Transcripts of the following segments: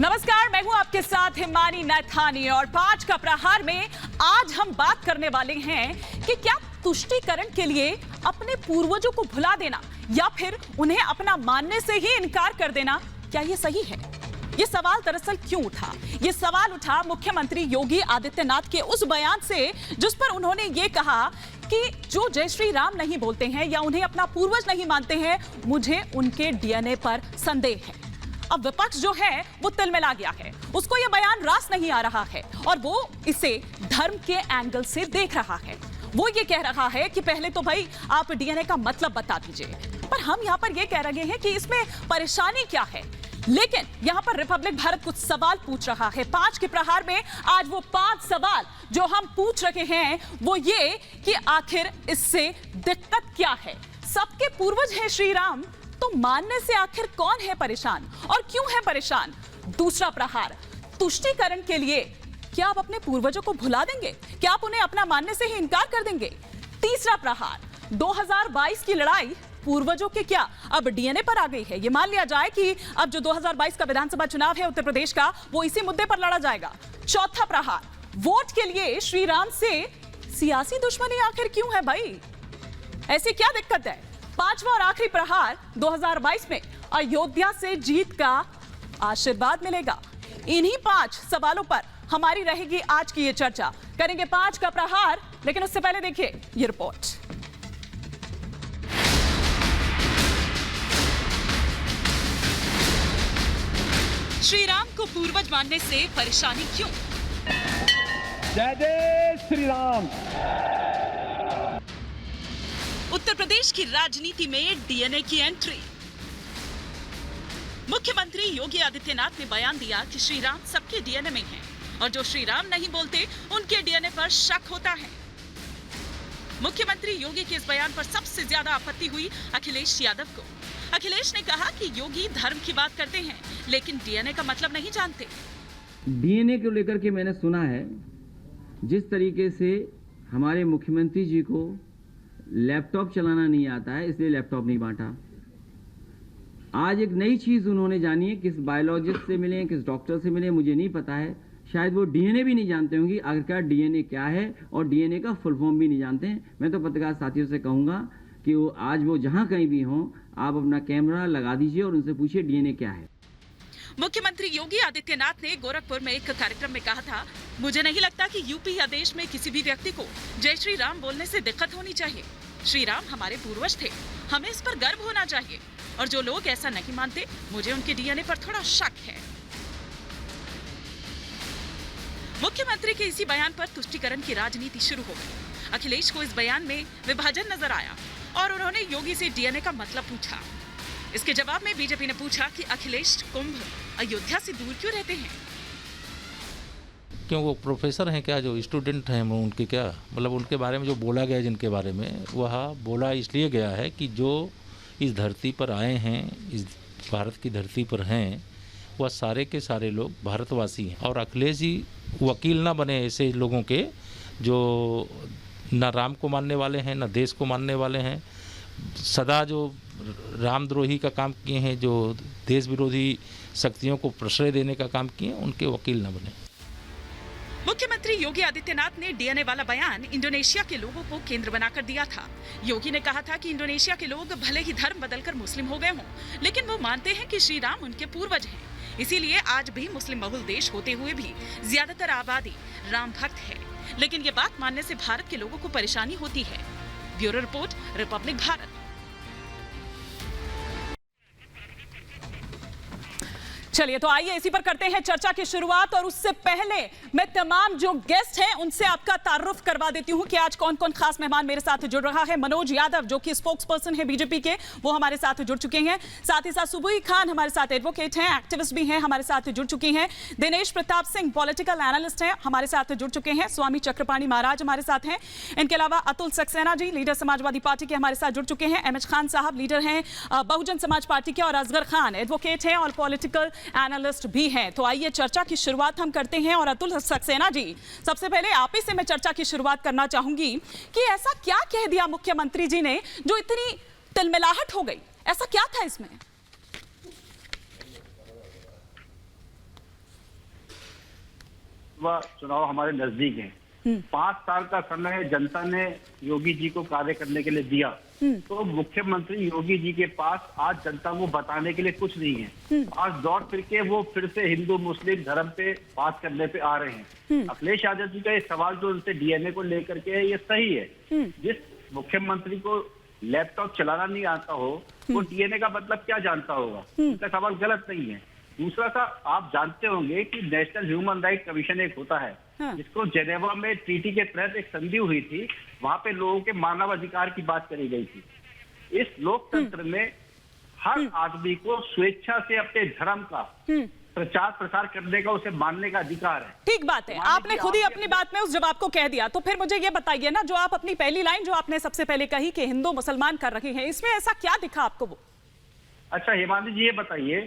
नमस्कार, मैं हूं आपके साथ हिमानी नैथानी और 5 का प्रहार में आज हम बात करने वाले हैं कि क्या तुष्टीकरण के लिए अपने पूर्वजों को भुला देना या फिर उन्हें अपना मानने से ही इनकार कर देना, क्या ये सही है? ये सवाल दरअसल क्यों उठा? ये सवाल उठा मुख्यमंत्री योगी आदित्यनाथ के उस बयान से जिस पर उन्होंने ये कहा कि जो जय श्री राम नहीं बोलते हैं या उन्हें अपना पूर्वज नहीं मानते हैं, मुझे उनके डीएनए पर संदेह है। अब विपक्ष जो है वो तिलमिला गया है, उसको ये बयान रास नहीं आ रहा है और वो इसे धर्म के एंगल से देख रहा है। वो ये कह रहा है कि पहले तो भाई आप डीएनए का मतलब बता दीजिए, पर हम यहाँ पर ये कह रहे हैं कि इसमें परेशानी क्या है। लेकिन यहाँ पर रिपब्लिक भारत कुछ सवाल पूछ रहा है। 5 के प्रहार में आज वो 5 सवाल जो हम पूछ रहे हैं वो ये कि आखिर इससे दिक्कत क्या है। सबके पूर्वज हैं श्री राम, तो मानने से आखिर कौन है परेशान और क्यों है परेशान? दूसरा प्रहार, तुष्टीकरण के लिए क्या आप अपने पूर्वजों को भुला देंगे? क्या आप उन्हें अपना मानने से ही इनकार कर देंगे? तीसरा प्रहार, 2022 की लड़ाई पूर्वजों के क्या अब डीएनए पर आ गई है? ये मान लिया जाए कि अब जो 2022 का विधानसभा चुनाव है उत्तर प्रदेश का, वो इसी मुद्दे पर लड़ा जाएगा। चौथा प्रहार, वोट के लिए श्री राम से सियासी दुश्मनी आखिर क्यों है भाई? ऐसी क्या दिक्कत है? पांचवा और आखिरी प्रहार, 2022 में अयोध्या से जीत का आशीर्वाद मिलेगा। इन्हीं 5 सवालों पर हमारी रहेगी आज की ये चर्चा। करेंगे 5 का प्रहार, लेकिन उससे पहले देखिए ये रिपोर्ट। श्री राम को पूर्वज मानने से परेशानी क्यों? जय जय श्री राम। उत्तर प्रदेश की राजनीति में डीएनए की एंट्री। मुख्यमंत्री योगी आदित्यनाथ ने बयान दिया कि श्री राम सबके डीएनए में हैं और जो श्री राम नहीं बोलते उनके डीएनए पर शक होता है। मुख्यमंत्री योगी के इस बयान पर सबसे ज्यादा आपत्ति हुई अखिलेश यादव को। अखिलेश ने कहा कि योगी धर्म की बात करते हैं लेकिन डीएनए का मतलब नहीं जानते। डीएनए को लेकर के मैंने सुना है जिस तरीके से हमारे मुख्यमंत्री जी को लैपटॉप चलाना नहीं आता है इसलिए लैपटॉप नहीं बांटा। आज एक नई चीज उन्होंने जानी है, किस बायोलॉजिस्ट से मिले, किस डॉक्टर से मिले, मुझे नहीं पता है। शायद वो डीएनए भी नहीं जानते होंगे, आखिरकार डीएनए क्या है और डीएनए का फुल फॉर्म भी नहीं जानते हैं। मैं तो पत्रकार साथियों से कहूंगा कि वो जहां कहीं भी हों, आप अपना कैमरा लगा दीजिए और उनसे पूछिए डीएनए क्या है। मुख्यमंत्री योगी आदित्यनाथ ने गोरखपुर में एक कार्यक्रम में कहा था, मुझे नहीं लगता कि यूपी या देश में किसी भी व्यक्ति को जय श्री राम बोलने से दिक्कत होनी चाहिए। श्री राम हमारे पूर्वज थे, हमें इस पर गर्व होना चाहिए और जो लोग ऐसा नहीं मानते, मुझे उनके डीएनए पर थोड़ा शक है। मुख्यमंत्री के इसी बयान पर तुष्टीकरण की राजनीति शुरू हो गई। अखिलेश को इस बयान में विभाजन नजर आया और उन्होंने योगी से डीएनए का मतलब पूछा। इसके जवाब में बीजेपी ने पूछा कि अखिलेश कुंभ अयोध्या से दूर क्यों रहते हैं? क्यों वो प्रोफेसर हैं क्या, जो स्टूडेंट हैं उनके क्या मतलब, उनके बारे में जो बोला गया जिनके बारे में, वह बोला इसलिए गया है कि जो इस धरती पर आए हैं, इस भारत की धरती पर हैं, वह सारे के सारे लोग भारतवासी हैं। और अखिलेश जी वकील ना बने ऐसे लोगों के जो न राम को मानने वाले हैं न देश को मानने वाले हैं, सदा जो रामद्रोही का काम किए हैं, जो देश विरोधी शक्तियों को प्रश्रय देने का काम किए, उनके वकील न बने। मुख्यमंत्री योगी आदित्यनाथ ने डीएनए वाला बयान इंडोनेशिया के लोगों को केंद्र बनाकर दिया था। योगी ने कहा था कि इंडोनेशिया के लोग भले ही धर्म बदलकर मुस्लिम हो गए हों, लेकिन वो मानते हैं कि श्री राम उनके पूर्वज हैं। इसीलिए आज भी मुस्लिम बहुल देश होते हुए भी ज्यादातर आबादी राम भक्त है। लेकिन ये बात मानने से भारत के लोगों को परेशानी होती है। Bureau report, Republic Bharat. चलिए तो आइए इसी पर करते हैं चर्चा की शुरुआत और उससे पहले मैं तमाम जो गेस्ट हैं उनसे आपका तारुफ करवा देती हूं कि आज कौन कौन खास मेहमान मेरे साथ जुड़ रहा है। मनोज यादव जो कि स्पोक्स पर्सन है बीजेपी के, वो हमारे साथ जुड़ चुके हैं। साथ ही साथ सुबुई खान हमारे साथ एडवोकेट हैं, एक्टिविस्ट भी हैं, हमारे साथ जुड़ चुकी हैं। दिनेश प्रताप सिंह पॉलिटिकल एनालिस्ट हैं, हमारे साथ जुड़ चुके हैं। स्वामी चक्रपाणी महाराज हमारे साथ हैं। इनके अलावा अतुल सक्सेना जी लीडर समाजवादी पार्टी के हमारे साथ जुड़ चुके हैं। एमएच खान साहब लीडर हैं बहुजन समाज पार्टी के और असगर खान एडवोकेट हैं और पॉलिटिकल एनालिस्ट भी हैं। तो आइए चर्चा की शुरुआत हम करते हैं और अतुल सक्सेना जी, सबसे पहले आप ही से मैं चर्चा की शुरुआत करना चाहूंगी कि ऐसा क्या कह दिया मुख्यमंत्री जी ने जो इतनी तिलमिलाहट हो गई? ऐसा क्या था इसमें? लोकसभा चुनाव हमारे नजदीक हैं। 5 साल का समय जनता ने योगी जी को कार्य करने के लिए दिया, तो मुख्यमंत्री योगी जी के पास आज जनता को बताने के लिए कुछ नहीं है। आज दौड़ फिर के वो फिर से हिंदू मुस्लिम धर्म पे बात करने पे आ रहे हैं। अखिलेश यादव जी का ये सवाल जो उनसे डीएनए को लेकर के है, ये सही है। जिस मुख्यमंत्री को लैपटॉप चलाना नहीं आता हो, वो डीएनए का मतलब क्या जानता होगा? उनका सवाल गलत नहीं है। दूसरा सा, आप जानते होंगे कि नेशनल ह्यूमन राइट कमीशन एक होता है, जिसको जेनेवा में ट्रीटी के तहत एक संधि हुई थी, वहां पे लोगों के मानव अधिकार की बात करी गई थी। इस लोकतंत्र में हर आदमी को स्वेच्छा से अपने धर्म का प्रचार प्रसार करने का, उसे मानने का अधिकार है। ठीक बात है, आपने खुद ही अपनी बात में उस जवाब को कह दिया। तो फिर मुझे ये बताइए ना, जो आप अपनी पहली लाइन जो आपने सबसे पहले कही कि हिंदू मुसलमान कर रहे हैं, इसमें ऐसा क्या दिखा आपको वो? अच्छा हिमांशु जी, ये बताइए,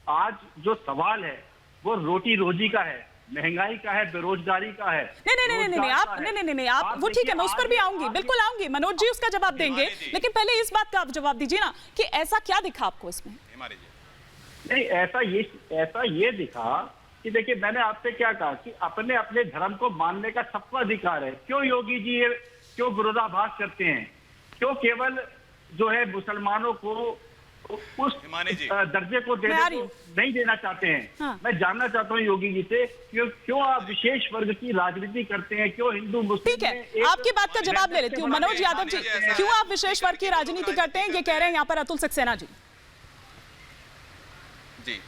आज जो सवाल है वो रोटी रोजी का है, महंगाई का है, बेरोजगारी का है। नहीं, आप वो ठीक है, मैं उस पर भी आऊंगी, बिल्कुल आऊंगी। मनोज जी उसका जवाब देंगे, लेकिन पहले इस बात का आप जवाब दीजिए ना कि ऐसा क्या दिखा आपको इसमें? नहीं, ऐसा ये दिखा कि देखिए, मैंने आपसे क्या कहा कि अपने अपने धर्म को मानने का सबको अधिकार है। क्यों योगी जी क्यों विरोधाभास करते हैं? क्यों केवल जो है मुसलमानों को उस दर्जे को नहीं देना चाहते हैं? हाँ। मैं जानना चाहता हूँ योगी जी से, क्यों आप विशेष वर्ग की राजनीति करते हैं? क्यों हिंदू मुस्लिम? ठीक है, आपकी बात का जवाब ले लेती हूँ। मनोज यादव जी, क्यों आप विशेष वर्ग की राजनीति करते हैं, ये कह रहे हैं यहाँ पर अतुल सक्सेना जी। जी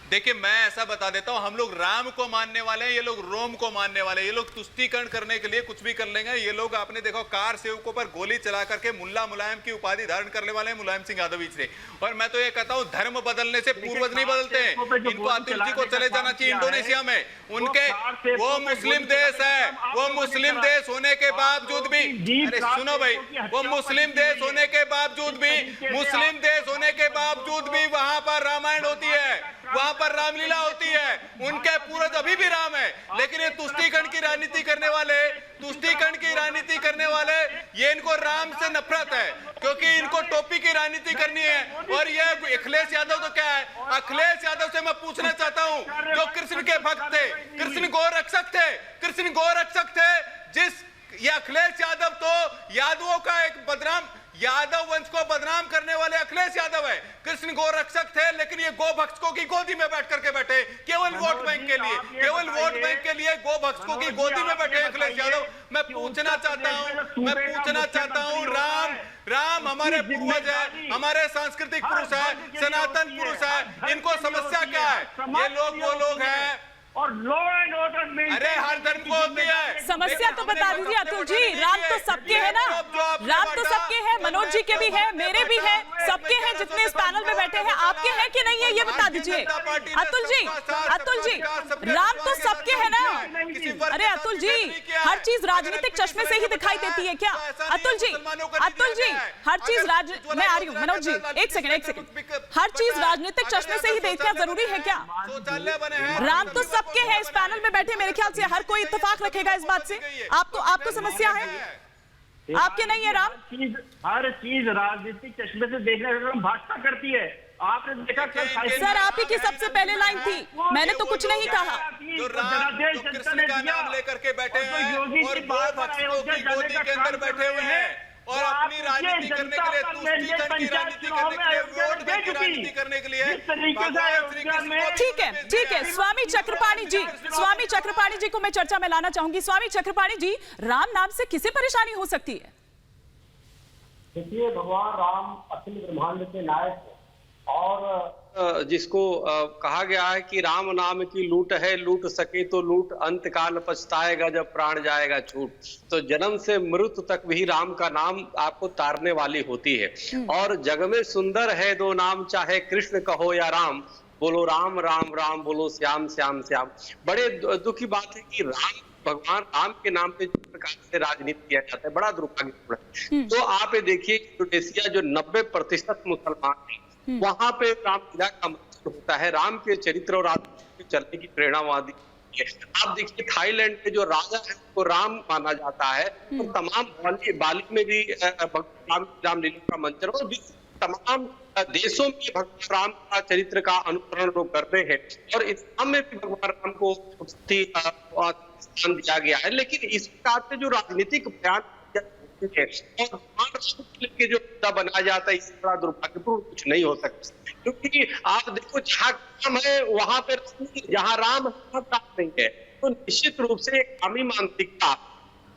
देखिए, मैं ऐसा बता देता हूं, हम लोग राम को मानने वाले हैं, ये लोग रोम को मानने वाले हैं। ये लोग तुष्टीकरण करने के लिए कुछ भी कर लेंगे। ये लोग, आपने देखो, कार सेवकों पर गोली चला करके मुल्ला मुलायम की उपाधि धारण करने वाले हैं, मुलायम सिंह यादव जी। और मैं तो ये कहता हूं, धर्म बदलने से पूर्वज नहीं बदलते हैं। इनको अतुल जी को चले जाना चाहिए इंडोनेशिया में। उनके वो मुस्लिम देश है, वो मुस्लिम देश होने के बावजूद भी, अरे सुनो भाई, वो मुस्लिम देश होने के बावजूद भी, मुस्लिम देश होने के बावजूद भी वहां पर रामायण होती है, वहां पर रामलीला होती है। उनके पूर्वज अभी भी राम है। लेकिन ये तुष्टीकरण की राजनीति करने वाले, ये इनको राम से नफरत है, क्योंकि इनको टोपी की राजनीति करनी है। और ये अखिलेश यादव तो क्या है? अखिलेश यादव से मैं पूछना चाहता हूं, जो कृष्ण के भक्त थे, कृष्ण गोरक्षक थे, ये अखिलेश यादव तो यादवों का एक यादव वंश को बदनाम करने वाले अखिलेश यादव है। कृष्ण गोरक्षक थे, लेकिन ये गोभक्षकों की गोदी में बैठ करके बैठे, केवल वोट बैंक के लिए गोभक्षकों की गोदी में बैठे अखिलेश यादव। मैं पूछना चाहता हूं, राम हमारे पूर्वज है, हमारे सांस्कृतिक पुरुष है, सनातन पुरुष है, इनको समस्या क्या है? ये लोग वो लोग हैं और लॉ एंड ऑर्डर में, अरे हर धर्म को होती है समस्या। तो बता दीजिए अतुल जी, राम तो सबके है ना, राम तो सबके है, मनोज जी के भी है, मेरे भी है, सबके हैं जितने इस पैनल में बैठे हैं। आपके हैं कि नहीं है, ये बता दीजिए अतुल जी। राम तो सबके है ना। अरे अतुल जी, हर चीज राजनीतिक चश्मे से ही दिखाई देती है क्या? अतुल जी, हर चीज मैं आ रही हूँ मनोज जी, एक सेकंड, हर चीज राजनीतिक चश्मे से ही देखना जरूरी है क्या? राम तो सबके हैं, इस पैनल में बैठे मेरे ख्याल से हर कोई इत्तेफाक रखेगा इस बात से। आपको समस्या है? आपके नहीं है राम? हर चीज राजनीतिक चश्मे से देखने का काम भाजपा करती है। आपने देखा सर, आप ही की सबसे पहले लाइन थी, मैंने तो कुछ नहीं कहा। जो कृष्ण का नाम लेकर के बैठे हैं और गोभक्षकों की गोदी के अंदर बैठे हुए हैं, और अपनी राजनीति करने के लिए, तुष्टीकरण की राजनीति करने के लिए, वोट बैंक की राजनीति करने के लिए ठीक है। स्वामी चक्रपाणी जी को मैं चर्चा में लाना चाहूंगी। स्वामी चक्रपाणी जी, राम नाम से किसे परेशानी हो सकती है? देखिए, भगवान राम अखिल ब्रह्मांड के नायक है, और जिसको कहा गया है कि राम नाम की लूट है, लूट सके तो लूट, अंत काल पछताएगा जब प्राण जाएगा छूट। तो जन्म से मृत्यु तक भी राम का नाम आपको तारने वाली होती है। और जग में सुंदर है दो नाम, चाहे कृष्ण कहो या राम, बोलो राम राम राम, बोलो श्याम श्याम श्याम। बड़े दुख की बात है कि भगवान राम के नाम पे जिस प्रकार से राजनीति किया जाता है, बड़ा दुर्भाग्यपूर्ण है। तो आप ये देखिए, इंडोनेशिया जो 90% मुसलमान है, वहां पे रामलीला का मंचन होता है, राम के चरित्र और आदर्श के चलने की प्रेरणा वहां दिखती है। आप देखिए, थाईलैंड के जो राजा है उसको राम माना जाता है, तो तमाम बाली में भी रामलीला का मंचन, और तमाम देशों में भगवान राम का चरित्र का अनुकरण लोग करते हैं और इस्लाम में भी भगवान राम को स्थान दिया गया है। लेकिन इस प्रकार से जो राजनीतिक बयान और के जो मुद्दा बनाया जाता है, इससे बड़ा दुर्भाग्यपूर्ण कुछ नहीं हो सकता। क्योंकि आप देखो जहाँ काम है वहां पे, जहाँ राम है काम नहीं है, तो निश्चित रूप से कामी मानसिकता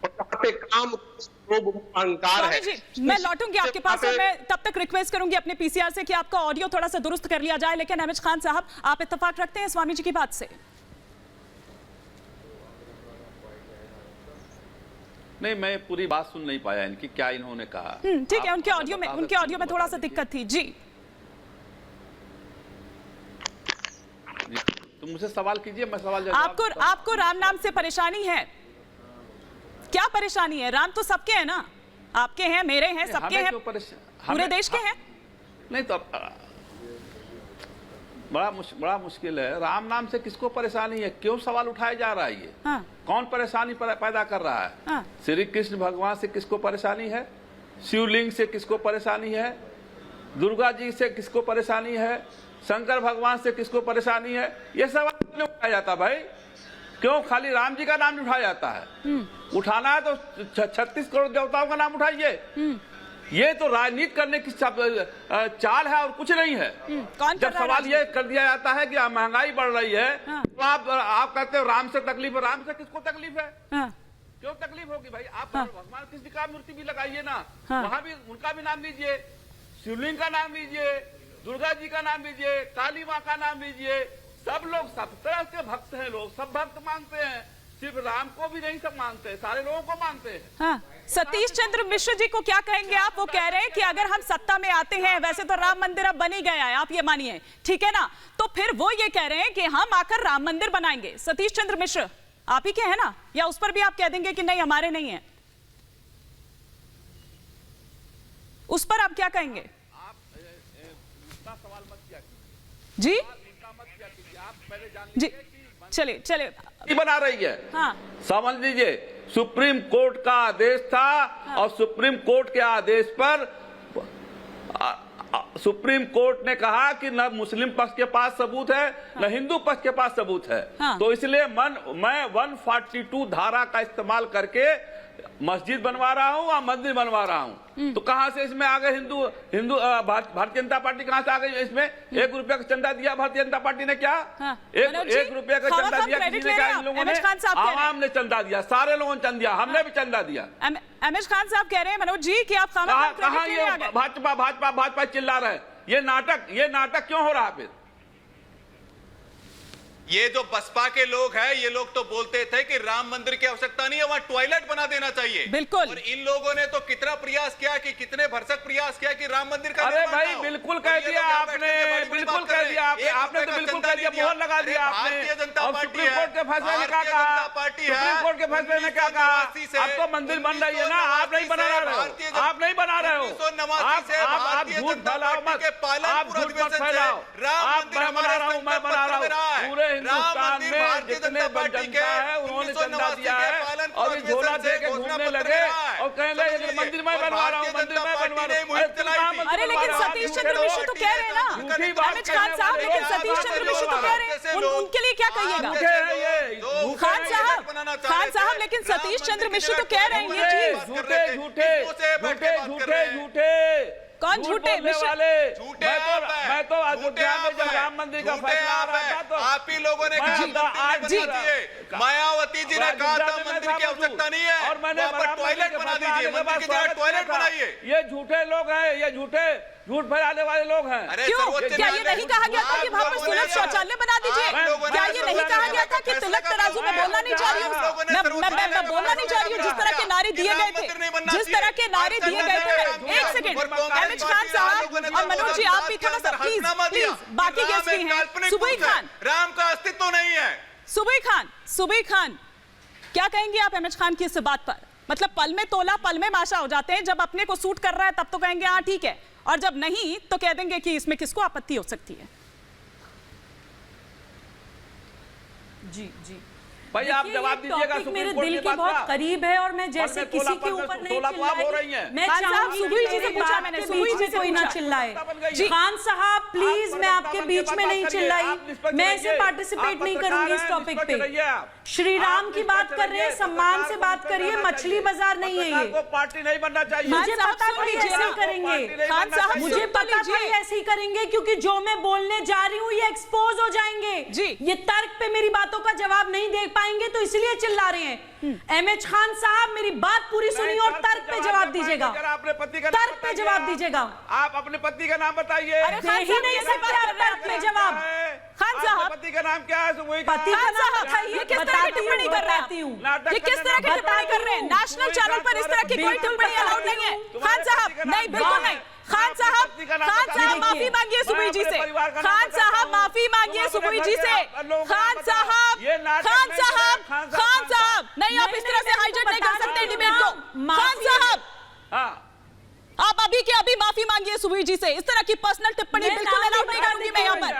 और पे काम अहंकार है। जी, मैं लौटूंगी आपके पास और मैं तब तक रिक्वेस्ट करूंगी अपने पीसीआर से कि आपका ऑडियो थोड़ा सा दुरुस्त कर लिया जाए। लेकिन अहमद खान साहब, आप इत्तेफाक रखते हैं स्वामी जी की बात से? नहीं, मैं पूरी बात सुन नहीं पाया इनकी, क्या इन्होंने कहा। ठीक है, उनके ऑडियो में थोड़ा सा दिक्कत थी। जी, तो मुझसे सवाल कीजिए, मैं सवाल आपको राम नाम से परेशानी है? क्या परेशानी है? राम तो सबके हैं ना, आपके हैं, मेरे हैं, सबके हैं, पूरे देश के हैं। नहीं तो बड़ा मुश्किल है। राम नाम से किसको परेशानी है? क्यों सवाल उठाया जा रहा है ये? हाँ। कौन परेशानी पैदा कर रहा है? हाँ। श्री कृष्ण भगवान से किसको परेशानी है? शिवलिंग से किसको परेशानी है? दुर्गा जी से किसको परेशानी है? शंकर भगवान से किसको परेशानी है? ये सवाल क्यों उठाया जाता भाई? क्यों खाली राम जी का नाम नहीं उठाया जाता है? उठाना है तो 36 करोड़ देवताओं का नाम उठाइए। ये तो राजनीति करने की चाल है और कुछ नहीं है। जब सवाल ये कर दिया जाता है कि महंगाई बढ़ रही है, तो आप कहते हो राम से तकलीफ है। राम से किसको तकलीफ है? क्यों तकलीफ होगी भाई? आप भगवान कृष्ण का मूर्ति भी लगाइए ना, वहां भी उनका भी नाम लीजिए, शिवलिंग का नाम लीजिए, दुर्गा जी का नाम लीजिए, काली माँ का नाम लीजिए। सब लोग सब तरह के भक्त हैं, लोग सब भक्त मानते हैं, सिर्फ राम को भी नहीं सब मानते, सारे लोगों को मानते हैं। हाँ। सतीश चंद्र मिश्र जी को क्या कहेंगे आप? वो कह रहे हैं कि अगर हम सत्ता में आते हैं, वैसे तो राम मंदिर अब बन ही गया है, आप ये मानिए, ठीक है ना, तो फिर वो ये कह रहे हैं कि हम आकर राम मंदिर बनाएंगे। सतीश चंद्र मिश्र आप ही के हैं ना, या उस पर भी आप कह देंगे कि नहीं हमारे नहीं है? उस पर आप क्या कहेंगे? जी जी, चलिए बना रही है। हाँ। समझ लीजिए, सुप्रीम कोर्ट का आदेश था। हाँ। और सुप्रीम कोर्ट के आदेश पर सुप्रीम कोर्ट ने कहा कि न मुस्लिम पक्ष के पास सबूत है, हाँ। न हिंदू पक्ष के पास सबूत है। हाँ। तो इसलिए मैं 142 धारा का इस्तेमाल करके मस्जिद बनवा रहा हूँ और मंदिर बनवा रहा हूँ। तो कहां से इसमें आ गए हिंदू भारतीय जनता पार्टी कहां से आ गई इसमें? 1 रुपया का चंदा दिया भारतीय जनता पार्टी ने क्या? हाँ। 1 रुपया का चंदा दिया किसी ने क्या? इन लोगों ने, आवाम ने चंदा दिया, सारे लोगों ने चंदा दिया, हमने भी चंदा दिया। अहमद खान साहब कह रहे हैं मनोज जी कि आप कहां ये भाजपा चिल्ला रहे हैं? ये नाटक क्यों हो रहा है? फिर ये जो बसपा के लोग हैं, ये लोग तो बोलते थे कि राम मंदिर की आवश्यकता नहीं है, वहां टॉयलेट बना देना चाहिए। बिल्कुल। और इन लोगों ने तो कितना प्रयास किया, कि कितने भरसक प्रयास किया कि राम मंदिर का अरे भाई बिल्कुल कह दिया आपने, बिल्कुल कह दिया आपने तो बिल्कुल कह दिया, मोहर लगा दिया आपने। Bharatiya Janata party, supreme court के फैसले ने क्या कहा? सुप्रीम कोर्ट के फैसले ने क्या कहा? अब तो मंदिर बन रही है ना, आप नहीं बना रहे हो, आप नहीं बना रहे हो, आप झूठ फैलाओ मत, आप झूठ मत फैलाओ। आप मैं बना रहा हूँ, मैं बना रहा हूँ। पूरे हिंदुस्तान में जितने जनता है उन्होंने चंदा दिया है और इस झोला दे के घूमने लगे और कहने लगे मंदिर में बनवा रहा हूँ, मंदिर में बनवा रहा हूँ। अरे लेकिन सतीश चंद्र मिश्र तो कह रहे हैं ना, अहमद खान साहब, लेकिन सतीश चंद्र मिश्र तो कह रहे हैं, उनके लिए क्या कहिएगा? खान साहब, लेकिन सतीश चंद्र मिश्र तो कह रहे हैं ये चीज। झूठे कौन झूठे वाले? मैं तो अयोध्या में जब राम मंदिर का फैसला आ रहा था तो आप ही लोगों ने कहा, मायावती जी ने कहा था मंदिर की आवश्यकता नहीं है और मैंने टॉयलेट बना दीजिए, मंदिर की जगह टॉयलेट बनाइए। ये झूठे लोग हैं, ये झूठ फैलाने वाले लोग हैं। क्यों? क्या ये नहीं कहा गया था कि वहां पर सुलभ शौचालय बना दीजिए? क्या ये नहीं कहा गया था कि तिलक तराजू में बोलना नहीं चाह रही हूँ, मैं बोलना नहीं चाह रही हूँ, जिस तरह के नारे दिए गए थे, जिस तरह के नारे दिए गए थे। एक सेकंड, अहमद खान साहब और मनोज जी आप भी थोड़ा सा प्लीज, बाकी गेस्ट भी हैं। सुबई खान, राम का अस्तित्व नहीं है। सुबई खान क्या कहेंगे आप अहमद खान की इस बात पर? मतलब पल में तोला पल में माशा हो जाते हैं, जब अपने को सूट कर रहा है तब तो कहेंगे हाँ ठीक है, और जब नहीं तो कह देंगे कि इसमें किसको आपत्ति हो सकती है। जी भाई आप जवाब दीजिएगा। टॉपिक मेरे दिल के बहुत करीब है और मैं जैसे किसी के ऊपर नहीं चिल्लाई, मैं चाहूंगी कि कोई ना चिल्लाए। खान साहब प्लीज, मैं आपके बीच में नहीं चिल्लाई, मैं इसे पार्टिसिपेट नहीं करूंगी इस टॉपिक पे। श्री राम की बात कर रहे हैं, सम्मान से बात करिए, मछली बाजार नहीं है ये। पार्टी नहीं बनना चाहिए। मुझे पता था ये ऐसे ही करेंगे, मुझे पता था ये ऐसे ही करेंगे, क्योंकि जो मैं बोलने जा रही हूँ ये एक्सपोज हो जाएंगे जी। ये तर्क पे मेरी बातों का जवाब नहीं दे पाएंगे तो इसलिए चिल्ला रहे हैं। एमएच खान साहब मेरी बात पूरी सुनिए और तर्क पे जवाब दीजिएगा, तर्क पे जवाब दीजिएगा। आप अपने पति का नाम बताइए। दे ही नहीं सकते आप तर्क पे जवाब। खान साहब, पति का नाम क्या है? पति का नाम बताइए, किस तरह की टिप्पणी कर रहे हैं? ये किस तरह की टिप्पणी कर रहे हैं? नेशनल चैनल पर इस तरह की कोई टिप्पणी अलाउड नहीं है। खान साहब नहीं, बिल्कुल नहीं। खान साहब माफी मांगिए सुबुई जी से। खान साहब माफी मांगिए सुबुई जी से। खान साहब नहीं, आप इस तरह से हाईजैक नहीं कर सकते डिबेट को। खान साहब आप अभी के अभी माफी मांगिए सुबुई जी से। इस तरह की पर्सनल टिप्पणी बिल्कुल अलाउड नहीं करूंगी मैं यहाँ पर।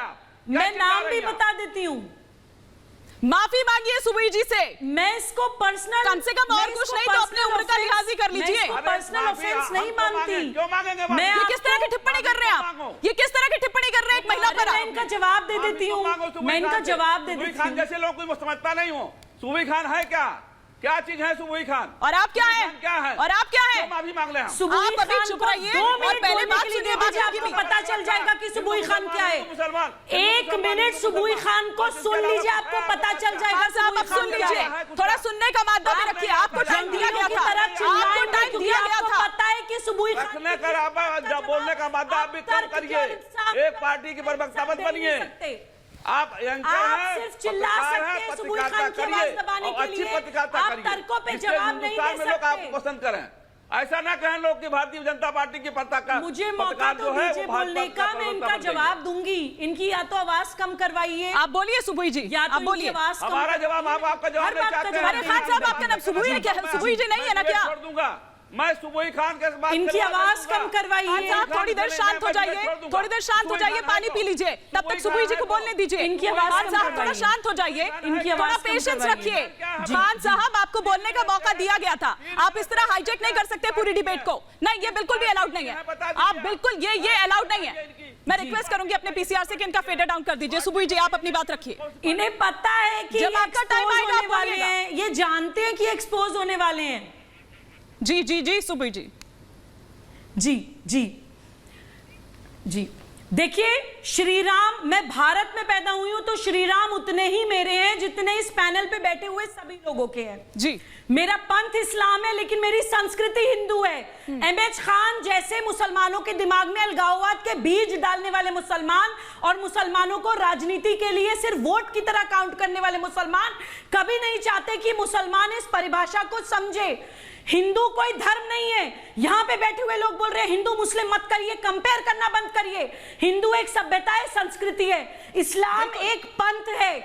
मैं नाम भी बता देती हूँ, माफी मांगिए सुबुई जी से। मैं इसको पर्सनल, कम से कम और कुछ नहीं तो अपने उम्र का लिहाज ही कर लीजिए। पर्सनल ऑफेंस नहीं मानती। क्यों मांगेंगे? मैं ये किस तरह की टिप्पणी कर रहे हैं आप? ये किस तरह की टिप्पणी कर रहे हैं एक महिला पर? मैं इनका जवाब दे देती हूँ, मैं इनका जवाब दे देती हूँ। जैसे लोग कोई समझता नहीं हो। सुबुई खान है क्या चीज है सुबुई खान? और आप क्या है? और आप क्या है? माफी मांग ले। आप अभी चुप रहिए और पहले बात सुनिए, आपको पता चल जाएगा कि सुबुई खान क्या है। एक मिनट सुबुई खान को सुन लीजिए, आपको पता चल जाएगा। साहब आप सुन लीजिए, थोड़ा सुनने का माध्यम भी रखिए। आपको टाइम दिया गया था, आपको टाइम दिया गया था। पता है कि सुबुई खान जब बोलने का माध्यम आप भी कम करिए। एक पार्टी की प्रवक्ता मत बनिए। आप सिर्फ चिल्ला सकते हैं सुबुई खान की आवाज दबाने के लिए, आप तर्कों पे जवाब नहीं दे सकते। लोग आपको पसंद करें, ऐसा ना कहें लोग कि भारतीय जनता पार्टी की पताका। मुझे मौका तो दीजिए बोलने का, मैं इनका जवाब दूंगी। इनकी या तो आवाज कम करवाइए। आप बोलिए सुबुई जी, या आप बोलिए। हमारा जवाब आप, आपका जवाब। अरे खान साहब आपका नाम सुबुई है क्या? सुबुई जी नहीं है ना क्या? छोड़ दूंगा मैं सुबुई खान के बात। इनकी आवाज कम करवाइए। थोड़ी देर शांत हो जाइए, थोड़ी देर शांत हो जाइए, पानी पी लीजिए, तब तक सुबुई जी को बोलने दीजिए। इनकी आवाज साहब थोड़ा शांत हो जाइए, थोड़ा पेशेंस रखिए। खान साहब आपको बोलने का मौका दिया गया था, आप इस तरह हाईजैक नहीं कर सकते पूरी डिबेट को। नहीं, ये बिल्कुल भी अलाउड नहीं है। आप बिल्कुल ये अलाउड नहीं है। मैं रिक्वेस्ट करूंगी अपने पीसीआर से कि इनका फेडर डाउन कर दीजिए। सुबुई जी आप अपनी बात रखिए। इन्हें पता है कि जब आपका टाइम आएगा आप वाले हैं, ये जानते हैं कि एक्सपोज होने वाले हैं। जी सुबुई जी। जी देखिए, श्री राम, मैं भारत में पैदा हुई हूं तो श्री राम उतने ही मेरे हैं जितने इस पैनल पे बैठे हुए सभी लोगों के हैं जी। मेरा पंथ इस्लाम है लेकिन मेरी संस्कृति हिंदू है। एमएच खान जैसे मुसलमानों के दिमाग में अलगाववाद के बीज डालने वाले मुसलमान और मुसलमानों को राजनीति के लिए सिर्फ वोट की तरह काउंट करने वाले मुसलमान कभी नहीं चाहते कि मुसलमान इस परिभाषा को समझे। हिंदू कोई धर्म नहीं है। यहां पे बैठे हुए लोग बोल रहे हैं हिंदू मुस्लिम मत करिए, कंपेयर करना बंद करिए। हिंदू एक सभ्यता है, संस्कृति है। इस्लाम एक पंथ है।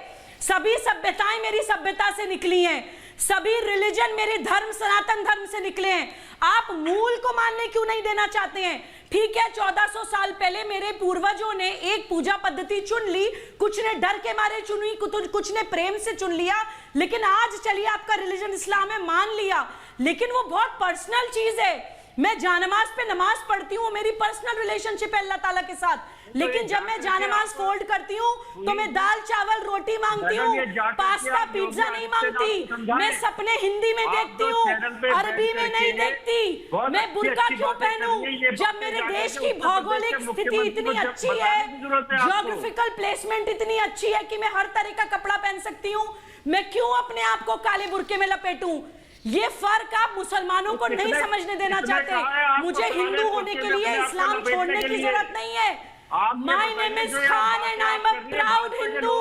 सभी सभ्यताएं मेरी सभ्यता से निकली हैं, सभी रिलीजन मेरे धर्म सनातन धर्म से निकले हैं। आप मूल को मानने क्यों नहीं देना चाहते हैं? ठीक है, 1400 साल पहले मेरे पूर्वजों ने एक पूजा पद्धति चुन ली, कुछ ने डर के मारे चुनी, कुछ ने प्रेम से चुन लिया, लेकिन आज चलिए आपका रिलीजन इस्लाम है, मान लिया, लेकिन वो बहुत पर्सनल चीज है। मैं जानमाज पे नमाज पढ़ती हूँ, मेरी पर्सनल रिलेशनशिप है अल्लाह ताला के साथ, लेकिन जब मैं जानमाज फोल्ड करती हूँ तो मैं दाल चावल रोटी मांगती हूँ, पास्ता पिज्जा नहीं मांगती। मैं सपने हिंदी में देखती हूँ, अरबी में नहीं देखती। मैं बुर्का क्यों पहनूं जब मेरे देश की भौगोलिक स्थिति इतनी अच्छी है, ज्योग्राफिकल प्लेसमेंट इतनी अच्छी है कि मैं हर तरह का कपड़ा पहन सकती हूँ। मैं क्यों अपने आप को काले बुर्के में लपेटूं? ये फर्क आप मुसलमानों को नहीं समझने देना चाहते। मुझे हिंदू होने के लिए इस्लाम छोड़ने की जरूरत नहीं है। My name is Khan and I am a proud Hindu.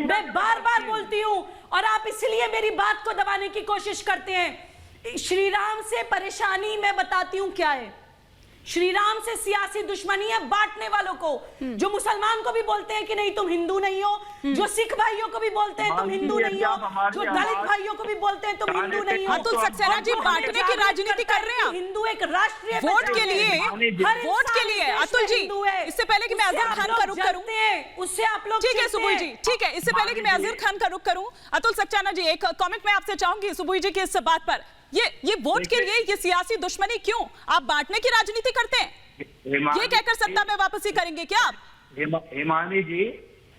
मैं बार बार बोलती हूँ और आप इसलिए मेरी बात को दबाने की कोशिश करते हैं। श्री राम से परेशानी मैं बताती हूँ क्या है। श्री राम से सियासी दुश्मनी है बांटने वालों को, जो मुसलमान को भी बोलते हैं कि नहीं तुम हिंदू नहीं हो, जो सिख भाइयों को भी बोलते हैं तुम हिंदू नहीं हो, जो दलित भाइयों को भी बोलते हैं तुम हिंदू नहीं हो। अतुल सक्सेना जी बांटने की राजनीति कर रहे हैं। हिंदू एक राष्ट्रीय वोट के लिए, वोट के लिए अतुल जी, इससे पहले कि मैं अजहर खान का रुख करूं, उससे आप लोग ठीक है चिढ़ते सुबुई हैं। जी, ठीक है। इससे पहले कि मैं अजहर खान का रुख करूं, अतुल सक्सेना जी एक कमेंट मैं आपसे चाहूंगी सुबुई जी की इस बात पर। ये वोट के लिए ये सियासी दुश्मनी क्यों? आप बांटने की राजनीति करते हैं, ये कहकर सत्ता में वापसी करेंगे क्या आप? हिमानी जी,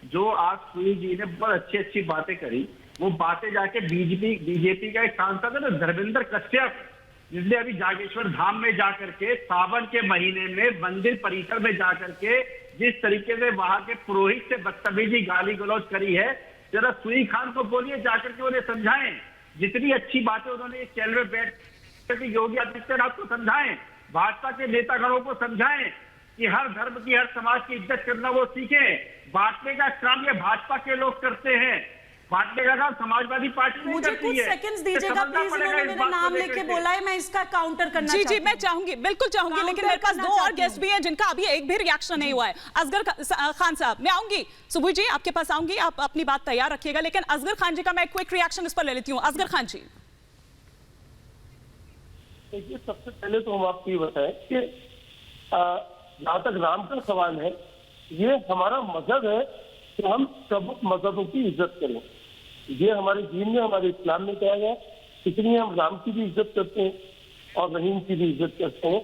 जो आज सुई जी ने बहुत अच्छी बातें करी, वो बातें जाके बीजेपी का एक सांसद है ना धर्मेंद्र कश्यप, जिसने अभी जागेश्वर धाम में जाकर के सावन के महीने में मंदिर परिसर में जाकर के जिस तरीके से वहां के पुरोहित से बदतमीजी गाली गलौज करी है, जरा सुई खान को बोलिए जाकर के उन्हें समझाएं। जितनी अच्छी बातें उन्होंने इस चैनल में बैठ कर योगी आदित्यनाथ को समझाएं, भाजपा के नेतागणों को समझाएं कि हर धर्म की, हर समाज की इज्जत करना वो सीखें। बांटने का काम ये भाजपा के लोग करते हैं, बांटने का काम समाजवादी पार्टी नहीं मुझे करती कुछ है। सेकंड्स दीजिएगा प्लीज, इन्होंने मेरा नाम लेके बोला है, मैं इसका काउंटर करना जी चाहती जी मैं चाहूंगी, बिल्कुल चाहूंगी, लेकिन मेरे पास दो और गेस्ट भी हैं जिनका अभी एक भी रिएक्शन नहीं हुआ है। असगर खान साहब, मैं आऊंगी, सुबुई जी आपके पास आऊंगी, आप अपनी बात तैयार रखिएगा, लेकिन असगर खान जी का मैं क्विक रिएक्शन इस पर ले लेती हूँ। असगर खान जी, देखिए, सबसे पहले तो हम आपको ये बताएं कि जहां तक राम का सवाल है, ये हमारा मजहब है कि हम सब मजहबों की इज्जत करें। ये हमारे दीन में, हमारे इस्लाम में कहा गया, इसलिए हम राम की भी इज्जत करते हैं और रहीम की भी इज्जत करते हैं,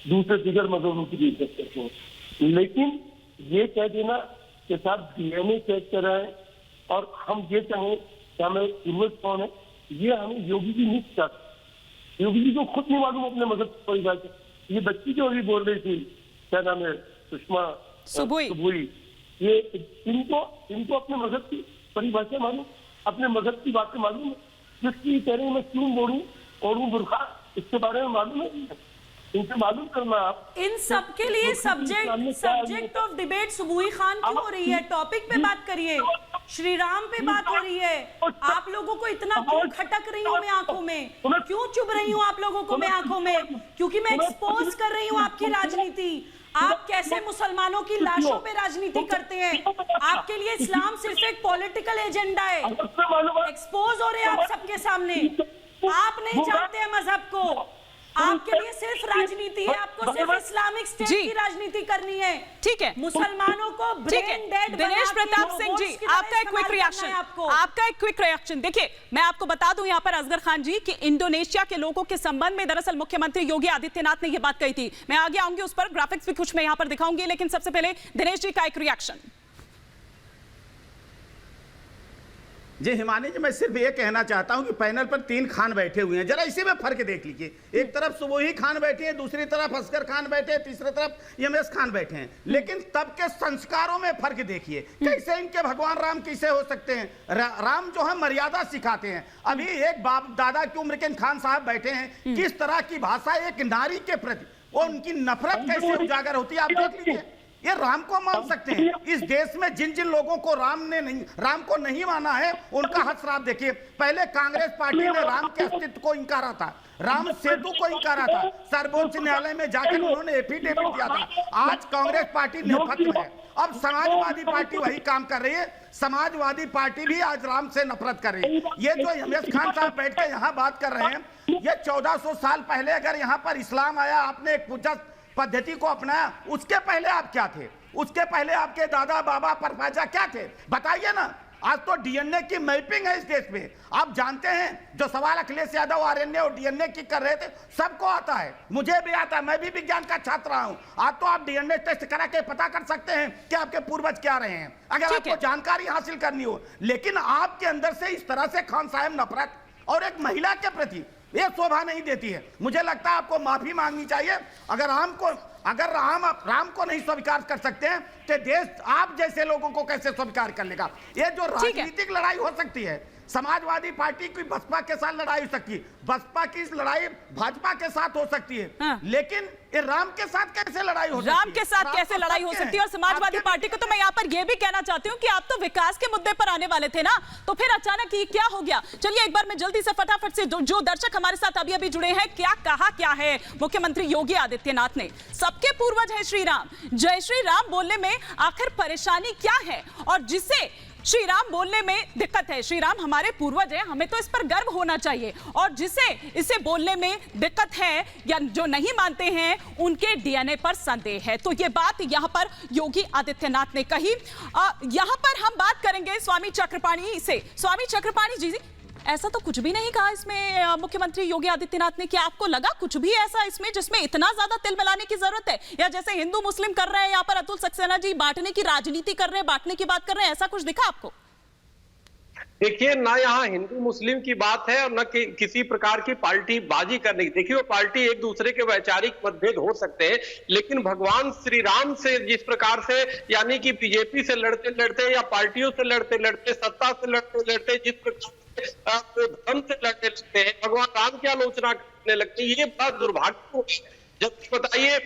दूसरे दीगर मजहबों की भी इज्जत करते हैं। लेकिन ये कह देना कि साहब DNA चेक कर रहे हैं और हम ये चाहें कि हमें पूर्वज कौन है, ये हमें योगी जी नहीं चाहते। योगी जी को खुद नहीं मालूम अपने मजहब की परिभाषा। ये बच्ची जो अभी बोल रही थी, क्या नाम है, सुषमा सुबुई, ये इनको अपने मजहब की परिभाषा मालूम, अपने मजहब की बातें मालूम है। जिसकी कह रहे हैं मैं क्यों ओढ़ूं बुर्खा, इसके बारे में मालूम है, इनसे मालूम करना। आप इन सब के लिए सब्जेक्ट ऑफ डिबेट सुबुई खान क्यों हो रही है? टॉपिक पे बात करिए, श्री राम पे बात हो रही है। आप लोगों को इतना क्यों खटक रही हूँ मैं आंखों में, क्यों चुभ रही हूँ आप लोगों को मैं आंखों में? क्योंकि मैं एक्सपोज कर रही हूँ आपकी राजनीति। आप कैसे मुसलमानों की लाशों पे राजनीति करते हैं? आपके लिए इस्लाम सिर्फ एक पॉलिटिकल एजेंडा है। एक्सपोज हो रहे हैं आप सबके सामने। आप नहीं जानते हैं मजहब को, आपके लिए सिर्फ राजनीति है, आपको सिर्फ इस्लामिक स्टेट की राजनीति करनी है। ठीक है, मुसलमानों को ब्रेन डेड दिनेश प्रताप सिंह जी, आपका एक क्विक रिएक्शन, आपका एक क्विक रिएक्शन। देखिए, मैं आपको बता दूं यहाँ पर असगर खान जी कि इंडोनेशिया के लोगों के संबंध में दरअसल मुख्यमंत्री योगी आदित्यनाथ ने यह बात कही थी। मैं आगे आऊंगी, उस पर ग्राफिक्स भी कुछ मैं यहाँ पर दिखाऊंगी, लेकिन सबसे पहले दिनेश जी का एक रिएक्शन। जी हिमानी जी, मैं सिर्फ ये कहना चाहता हूं कि पैनल पर 3 खान बैठे हुए हैं, जरा इसी में फर्क देख लीजिए। एक तरफ सुबोही खान बैठे हैं, दूसरी तरफ असगर खान बैठे हैं, तीसरी तरफ एमएस खान बैठे हैं, लेकिन तब के संस्कारों में फर्क देखिए। कैसे इनके भगवान राम कैसे हो सकते हैं? राम जो है मर्यादा सिखाते हैं। अभी एक बाप दादा की उम्र के खान साहब बैठे हैं, किस तरह की भाषा एक नारी के प्रति और उनकी नफरत कैसे उजागर होती है, आप देख लीजिए। ये राम को मान सकते हैं? इस देश में जिन जिन लोगों को राम को नहीं माना है, उनका हद शराब देखिए। पहले कांग्रेस पार्टी ने राम के अस्तित्व को इंकारा था, राम सेतु को इंकारा था, सर्वोच्च न्यायालय में जाकर उन्होंने एफिडेविट दिया था। आज कांग्रेस पार्टी नेपथ्य में है, अब समाजवादी पार्टी वही काम कर रही है। समाजवादी पार्टी भी आज राम से नफरत कर रही है। ये जो एमएस खान साहब बैठ के यहाँ बात कर रहे हैं, ये 1400 साल पहले अगर यहाँ पर इस्लाम आया, आपने एक पूजा पद्धति को अपनाया, उसके पहले आप क्या थे? उसके पहले आपके दादा बाबा परपाजा क्या थे? बताइए ना। आज तो डीएनए की मैपिंग है इस देश में। आप जानते हैं जो सवाल अखिलेश यादव आरएनए और डीएनए की कर रहे थे, सबको आता है, मुझे भी आता है, मैं भी विज्ञान का छात्र रहा हूं। आज तो आप डीएनए टेस्ट करा के पता कर सकते हैं कि आपके पूर्वज क्या रहे हैं, अगर आपको जानकारी हासिल करनी हो। लेकिन आपके अंदर से इस तरह से खान साहब नफरत और एक महिला के प्रति ये शोभा नहीं देती है। मुझे लगता है आपको माफी मांगनी चाहिए। अगर राम को नहीं स्वीकार कर सकते हैं तो देश आप जैसे लोगों को कैसे स्वीकार कर लेगा? ये जो राजनीतिक लड़ाई हो सकती है, समाजवादी पार्टी की बसपा के साथ लड़ाई हो सकती है, बसपा की लड़ाई भाजपा के साथ हो सकती है, लेकिन ये राम के साथ कैसे लड़ाई हो सकती है? राम के साथ कैसे लड़ाई हो सकती है? और समाजवादी पार्टी को तो मैं यहाँ पर यह भी कहना चाहती हूँ कि आप तो विकास के मुद्दे पर आने वाले थे ना, तो फिर अचानक ये क्या हो गया? चलिए एक बार मैं जल्दी से फटाफट से जो दर्शक हमारे साथ अभी अभी जुड़े हैं, क्या है मुख्यमंत्री योगी आदित्यनाथ ने? सबके पूर्वज है श्री राम, जय श्री राम बोलने में आखिर परेशानी क्या है? और जिसे श्री राम बोलने में दिक्कत है, श्री राम हमारे पूर्वज हैं, हमें तो इस पर गर्व होना चाहिए, और जिसे इसे बोलने में दिक्कत है या जो नहीं मानते हैं उनके डीएनए पर संदेह है। तो ये बात यहां पर योगी आदित्यनाथ ने कही। यहां पर हम बात करेंगे स्वामी चक्रपाणी से। स्वामी चक्रपाणी जी, ऐसा तो कुछ भी नहीं कहा इसमें मुख्यमंत्री योगी आदित्यनाथ ने। क्या आपको लगा कुछ भी ऐसा इसमें जिसमें इतना ज्यादा तिल मिलाने की जरूरत है, या जैसे हिंदू मुस्लिम कर रहे हैं यहाँ पर अतुल सक्सेना जी बांटने की राजनीति कर रहे हैं, बांटने की बात कर रहे हैं, ऐसा कुछ दिखा आपको? देखिए, ना यहाँ हिंदू मुस्लिम की बात है और न किसी प्रकार की पार्टी बाजी करने की। देखिए, वो पार्टी एक दूसरे के वैचारिक मतभेद हो सकते हैं, लेकिन भगवान श्री राम से जिस प्रकार से, यानी कि बीजेपी से लड़ते लड़ते या पार्टियों से लड़ते लड़ते, सत्ता से लड़ते लड़ते जिस प्रकार से धर्म से लड़ते लगते हैं, भगवान राम की आलोचना करने लगते हैं, ये बड़ा दुर्भाग्यपूर्ण है। जब बताइए,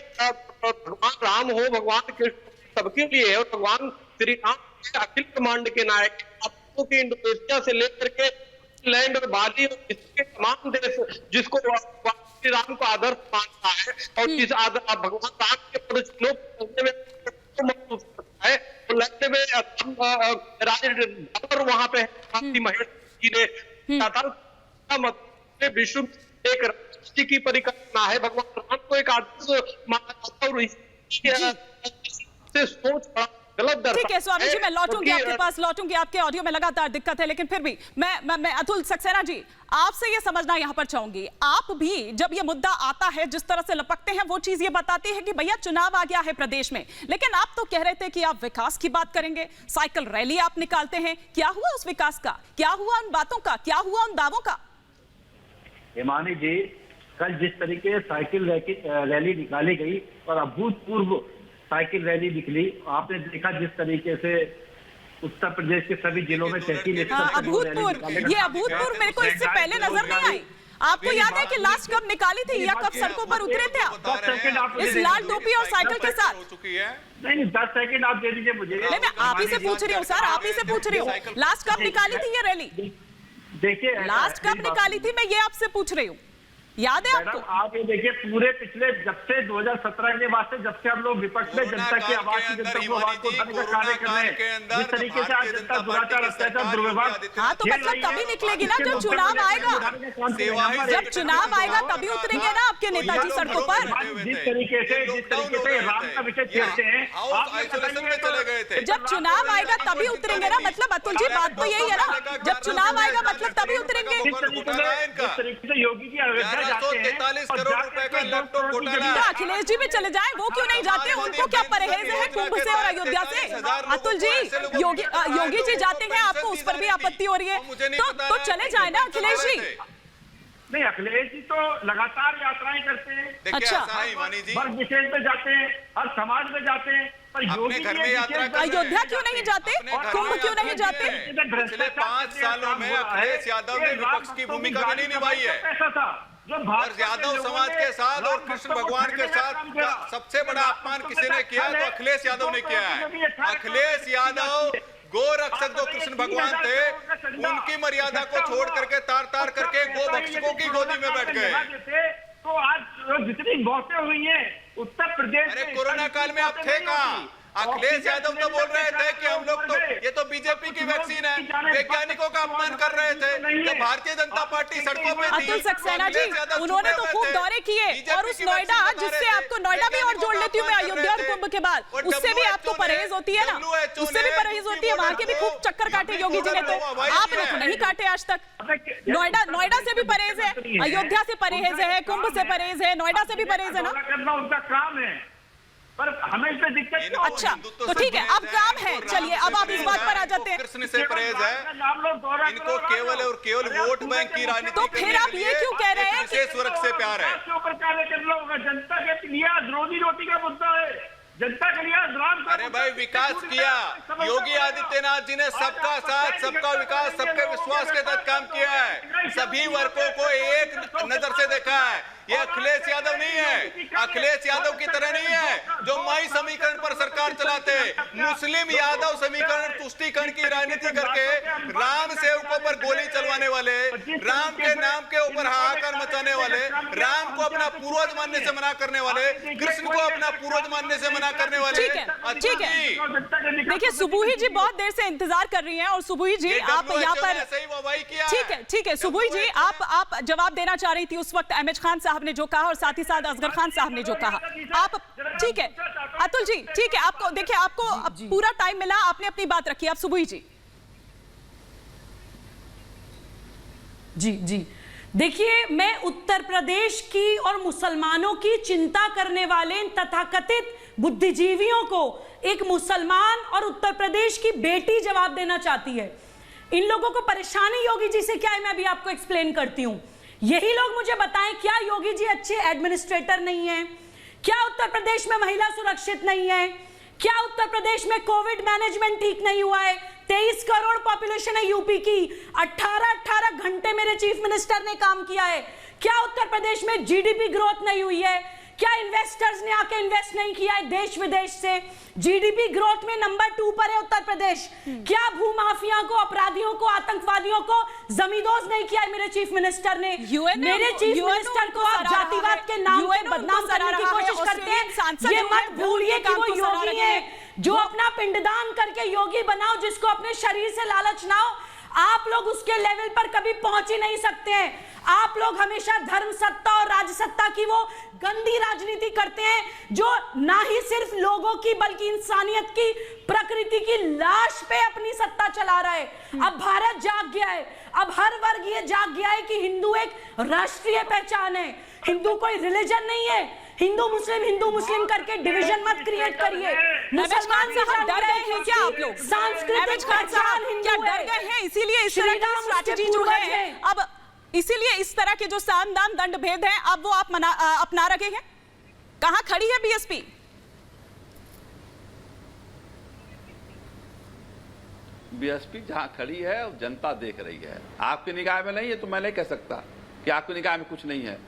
भगवान राम हो, भगवान कृष्ण सबके लिए है, और भगवान श्री राम अखिल ब्रह्मांड के नायक, कि इंडोनेशिया से लेकर के लैंड और बाली और इसके तमाम देश जिसको श्री राम को आदर्श मानता है, और जिस भगवान राम के प्रति महसूस करता है, तो लगने में राज वहां पे महेश जी ने विश्व एक राष्ट्र की परिकल्पना है, भगवान राम को एक आदर्श माना जाता है, और इससे सोच ठीक है स्वामी जी, मैं लौटूंगी आपके पास, लौटूंगी। आपके ऑडियो में लगातार दिक्कत है, लेकिन फिर भी मैं अतुल सक्सेना जी आपसे ये समझना यहां पर चाहूंगी, आप भी जब ये मुद्दा आता है जिस तरह से लपकते हैं वो चीज ये बताती है कि भैया चुनाव आ गया है प्रदेश में, लेकिन आप तो कह रहे थे कि आप विकास की बात करेंगे, साइकिल रैली आप निकालते हैं, क्या हुआ उस विकास का, क्या हुआ उन बातों का, क्या हुआ उन दावों का? हिमानी जी, कल जिस तरीके से साइकिल रैली निकाली गई और अभूतपूर्व साइकिल रैली निकली, आपने देखा जिस तरीके से उत्तर प्रदेश के सभी जिलों में तहसील अभूतपूर्व, ये अभूतपूर्व मेरे को इससे पहले नजर नहीं आई। आपको याद है कि लास्ट कब निकाली थी या कब सड़कों पर उतरे थे आप इस लाल टोपी और साइकिल के साथ? नहीं, 10 सेकंड आप दे दीजिए मुझे। नहीं, मैं आप ही से पूछ रही हूँ सर, आप ही से पूछ रही हूँ, लास्ट कब निकाली थी ये रैली? देखिए, लास्ट कब निकाली थी, मैं ये आपसे पूछ रही हूँ, याद है आपको? आप ये देखिए, पूरे पिछले जब से 2017 के बाद से, जब से हम लोग विपक्ष में जनता की आवाज की, जनता को आवाज को उठाने का कार्य कर रहे हैं, जिस तरीके से आज जनता दुराचार, अत्याचार, दुर्व्यवहार, हाँ तो मतलब तभी निकलेगी ना जब चुनाव आएगा, जब चुनाव आएगा तभी उतरेंगे ना आपके नेताजी सड़कों पर। जिस तरीके से राम का विषय छेड़ते हैं, जब चुनाव आएगा तभी उतरेंगे ना, मतलब अतुल जी बात तो यही है ना, जब चुनाव आएगा मतलब तभी उतरेंगे। जिस तरीके से योगी जी अयोध्या जाते हैं, 43 करोड़ रुपए का लैपटॉप घोटाला, तो अखिलेश जी भी चले जाएं, वो क्यों नहीं जाते? उनको क्या परहेज है कुंभ से और अयोध्या से? अतुल जी, योगी जी जाते हैं, आपको उस पर भी आपत्ति हो रही है, तो चले जाए ना अखिलेश जी। नहीं, अखिलेश जी तो लगातार यात्राएं करते हैं। अच्छा, वर्ग विशेष में जाते हैं, हर समाज में जाते हैं, पर योगी घर में यात्रा अयोध्या क्यों नहीं जाते, कुंभ क्यों नहीं जाते? पिछले 5 सालों में अखिलेश यादव ने विपक्ष की भूमिका भी नहीं निभाई है, ऐसा था जो यादव समाज के साथ और कृष्ण भगवान के साथ सबसे बड़ा अपमान किसी ने किया तो अखिलेश यादव ने किया है। अखिलेश यादव गो रक्षक जो कृष्ण भगवान थे, उनकी मर्यादा को छोड़ करके तार तार करके गो भक्षकों की गोदी में बैठ गए। तो आज जितनी मौतें हुई हैं उत्तर प्रदेश, अरे कोरोना काल में आप थे कहाँ? अखिलेश यादव तो बोल रहे थे कि हम लोग तो ये तो बीजेपी की वैक्सीन है, वैज्ञानिकों का अपमान कर रहे थे। जब भारतीय जनता पार्टी सड़कों पे थी, अतुल सक्सेना जी, उन्होंने तो खूब दौरे किए, और उस नोएडा, जिससे आपको नोएडा भी और जोड़ लेती हूँ मैं अयोध्या और कुंभ के बाद, उससे भी आपको परहेज होती है ना, उससे भी परहेज होती है, वहां के भी खूब चक्कर काटे योगी जी ने, तो आपने तो नहीं काटे आज तक। नोएडा से भी परहेज है, अयोध्या से परहेज है, कुंभ से परहेज है, नोएडा से भी परहेज है ना, उनका काम है, पर हमें इसमें दिक्कत। अच्छा तो ठीक है, अब काम है, चलिए अब आप इस बात पर आ जाते हैं। कृष्ण से परहेज है, इनको केवल और केवल वोट बैंक की राजनीति, तो फिर आप ये क्यों कह रहे हैं विशेष वर्ग से प्यार है? जनता के लिए रोजी रोटी का मुद्दा है, जनता के लिए राम। अरे भाई, विकास किया योगी आदित्यनाथ जी ने, सबका साथ, सबका विकास, सबके विश्वास के तहत काम किया है, सभी वर्गों को एक नजर से देखा है। ये अखिलेश यादव नहीं है, अखिलेश यादव की तरह नहीं है जो मई समीकरण पर सरकार चलाते। मुस्लिम यादव समीकरण तुष्टीकरण की राजनीति करके राम सेवकों पर गोली चलवाने वाले, राम के नाम के ऊपर हाहाकार मचाने वाले, राम को अपना पूर्वज मानने से मना करने वाले, कृष्ण को अपना पूर्वज मानने से मना करने वाले। ठीक है। देखिए सुबुही जी बहुत देर से इंतजार कर रही हैं और सुबुही जी आप यहाँ पर ठीक है सुबुही जी आप जवाब देना चाह रही थी उस वक्त अहमद खान साहब ने जो कहा और साथ ही साथ असगर खान साहब ने जो कहा। आप ठीक है अतुल जी, ठीक है, आपको देखिए आपको पूरा टाइम मिला, आपने अपनी बात रखी। आप सुबुही जी। जी देखिए, मैं उत्तर प्रदेश की और मुसलमानों की चिंता करने वाले इन तथाकथित बुद्धिजीवियों को एक मुसलमान और उत्तर प्रदेश की बेटी जवाब देना चाहती है। इन लोगों को परेशानी योगी जी से क्या है, मैं अभी आपको एक्सप्लेन करती हूं। यही लोग मुझे बताएं, क्या योगी जी अच्छे एडमिनिस्ट्रेटर नहीं है? क्या उत्तर प्रदेश में महिला सुरक्षित नहीं है? क्या उत्तर प्रदेश में कोविड मैनेजमेंट ठीक नहीं हुआ है? 23 करोड़ पॉपुलेशन है यूपी की, 18 घंटे मेरे चीफ मिनिस्टर ने काम किया है। क्या उत्तर प्रदेश में जीडीपी ग्रोथ नहीं हुई है? क्या इन्वेस्टर्स ने आके इन्वेस्ट नहीं किया है देश विदेश से? जीडीपी ग्रोथ में नंबर 2 पर है उत्तर प्रदेश। क्या भूमाफिया को, अपराधियों को, आतंकवादियों को जमींदोज नहीं किया है मेरे चीफ मिनिस्टर ने? मेरे चीफ मिनिस्टर को आप जातिवाद के नाम पे बदनाम करने की कोशिश करते हैं। ये मत भूलिए कि वो योगी है जो अपना पिंडदान करके योगी बनाओ, जिसको अपने शरीर से लालच ना हो। आप लोग उसके लेवल पर कभी पहुंच ही नहीं सकते हैं। आप लोग हमेशा धर्म सत्ता और राजसत्ता की वो गंदी राजनीति करते हैं जो ना ही सिर्फ लोगों की बल्कि इंसानियत की, प्रकृति की लाश पे अपनी सत्ता चला रहा है। अब भारत जाग गया है, अब हर वर्ग ये जाग गया है कि हिंदू एक राष्ट्रीय पहचान है। हिंदू कोई रिलीजन नहीं है। हिंदू मुस्लिम करके डिवीजन मत क्रिएट करिए। मुसलमान साहब डर गए हैं क्या आप लोग? सांस्कृतिक पहचान हिंदू डर गए हैं, इसीलिए इस तरह की स्ट्रैटेजी जो है अब, इसीलिए इस तरह के जो साम दाम दंड भेद हैं अब वो आप अपना रखे हैं। कहां खड़ी है बीएसपी? बीएसपी जहां खड़ी है जनता देख रही है। आपकी निगाह में नहीं है तो मैं नहीं कह सकता कि आपकी निगाह में कुछ नहीं है।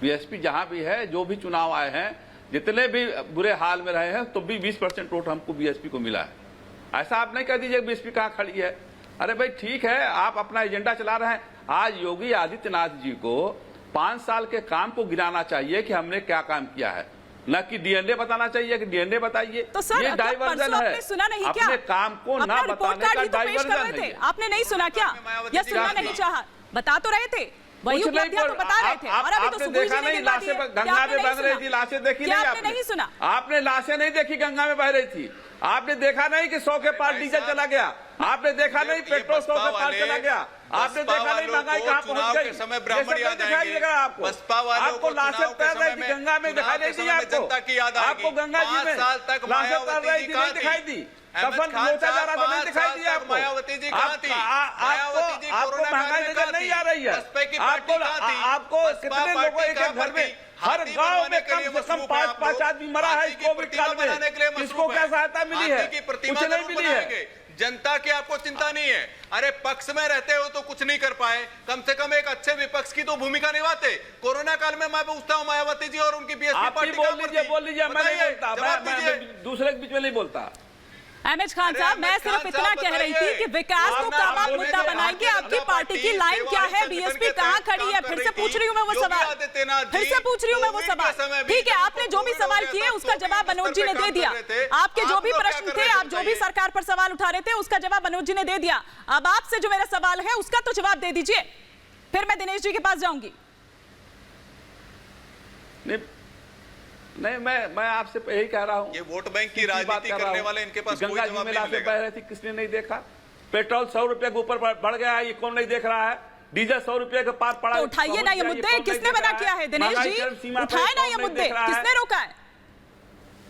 बीएसपी जहां भी है, जो भी चुनाव आए हैं, जितने भी बुरे हाल में रहे हैं, तो भी 20% वोट हमको बीएसपी को मिला है। ऐसा आप नहीं कह दीजिए बीएसपी कहां खड़ी है। अरे भाई ठीक है, आप अपना एजेंडा चला रहे हैं। आज योगी आदित्यनाथ जी को 5 साल के काम को गिनाना चाहिए कि हमने क्या काम किया है, न कि डीएनए बताना चाहिए कि डीएनए बताइए। तो सर, ये डाइवर्जन है। सुना नहीं क्या? अपने काम को ना बताने का डाइवर्जन है। आपने नहीं सुना क्या, या सुनना नहीं चाहा? बता तो रहे थे, वही उपलब्धियां तो बता रहे थे। और अभी तो सुबुह जी ने गिना दी है। गंगा में बह रही थी, लाशें देखी नहीं आपने? नहीं सुना? आपने लाशें नहीं देखी गंगा में बह रही थी? आपने देखा नहीं कि 100 के पार डीजल चला गया? आपने देखा नहीं पेट्रोल 100 के पार चला गया? आपने देखा नहीं महंगाई कहां पहुंच गई? समय ब्राह्मण याद आएंगे आपको। आपको लाशें तैर रही थी गंगा में, दिखाई नहीं दी आपको? गंगा जी में लाशें तैर रही थी, नहीं दिखाई दी? कफन लोचा जा रहा था, नहीं दिखाई दिया आपको? मायावती जी कहां थी? आपको महंगाई नजर नहीं आ रही है? आपको कितने लोगों के घर में, हर गांव में कम से कम 5 आदमी मरा है इस कोविड काल में। किसको क्या सहायता मिली है? कुछ नहीं मिली है। जनता की आपको चिंता नहीं है। अरे पक्ष में रहते हो तो कुछ नहीं कर पाए, कम से कम एक अच्छे विपक्ष की तो भूमिका निभाते। कोरोना काल में मैं पूछता हूँ मायावती जी और उनकी बीएसपी पार्टी बोल लीजिए, मैं नहीं बोलता, मैं दूसरे के बीच में नहीं बोलता। अहमद खान साहब, मैं सिर्फ इतना कह रही थी कि विकास को कब आप मुद्दा बनाएंगे? आपकी पार्टी की लाइन क्या है? बीएसपी कहां खड़ी है? फिर से पूछ रही हूं मैं वो सवाल, ठीक है, आपने जो भी सवाल किए उसका जवाब मनोज जी ने दे दिया। आपके जो भी प्रश्न थे, आप जो भी सरकार पर सवाल उठा रहे थे, उसका जवाब मनोज जी ने दे दिया। अब आपसे जो मेरा सवाल है उसका तो जवाब दे दीजिए, फिर मैं दिनेश जी के पास जाऊंगी। नहीं, मैं आपसे यही कह रहा हूँ, ये वोट बैंक की राजनीति करने वाले इनके पास कोई जवाब नहीं मिलेगा। बह रही थी, किसने नहीं देखा? पेट्रोल 100 रुपए के ऊपर बढ़ गया है, ये कौन नहीं देख रहा है? डीजल 100 रुपए के पार पड़ा। तो उठाइए ना ये मुद्दे, किसने मना किया है? दिनेश जी उठाए ना ये मुद्दे, किसने रोका है?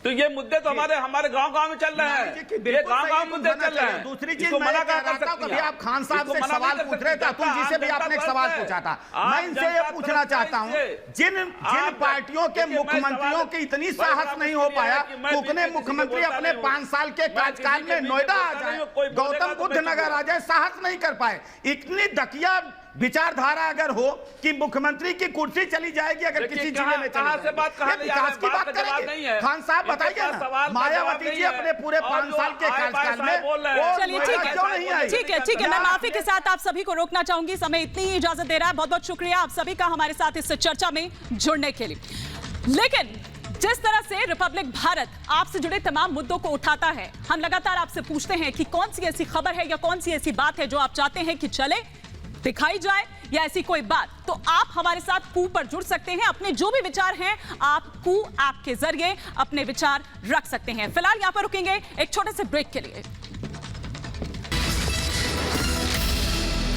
तो ये मुद्दे तो हमारे गांव में चल रहे हैं। ये गांव मुद्दे चल रहे हैं। दूसरी चीज मैं कह रहा था, कभी आप खान साहब से सवाल पूछ रहे थे, अतुल जी से भी आपने एक सवाल पूछा था। मैं इनसे ये पूछना चाहता हूँ, जिन पार्टियों के मुख्यमंत्रियों की इतनी साहस नहीं हो पाया, उतने मुख्यमंत्री अपने 5 साल के कार्यकाल में नोएडा आ जाए, गौतम बुद्ध नगर आ जाए, साहस नहीं कर पाए। इतनी दकिया विचारधारा अगर हो कि मुख्यमंत्री की कुर्सी चली जाएगी अगर किसी जिले में कहां से बात कहां ले जा रहे हैं? विकास की बात बात का जवाब नहीं है। खान साहब बताइए ना, मायावती जी अपने पूरे 5 साल के कार्यकाल में चलिए ठीक है मैं माफी के साथ आप सभी को रोकना चाहूंगी, समय इतनी ही इजाजत दे रहा है। बहुत बहुत शुक्रिया आप सभी का हमारे साथ इस चर्चा में जुड़ने के लिए। लेकिन जिस तरह से रिपब्लिक भारत आपसे जुड़े तमाम मुद्दों को उठाता है, हम लगातार आपसे पूछते हैं कि कौन सी ऐसी खबर है या कौन सी ऐसी बात है जो आप चाहते हैं कि चले, दिखाई जाए, या ऐसी कोई बात, तो आप हमारे साथ कू पर जुड़ सकते हैं। अपने जो भी विचार हैं आप कू ऐप के जरिए अपने विचार रख सकते हैं। फिलहाल यहां पर रुकेंगे एक छोटे से ब्रेक के लिए।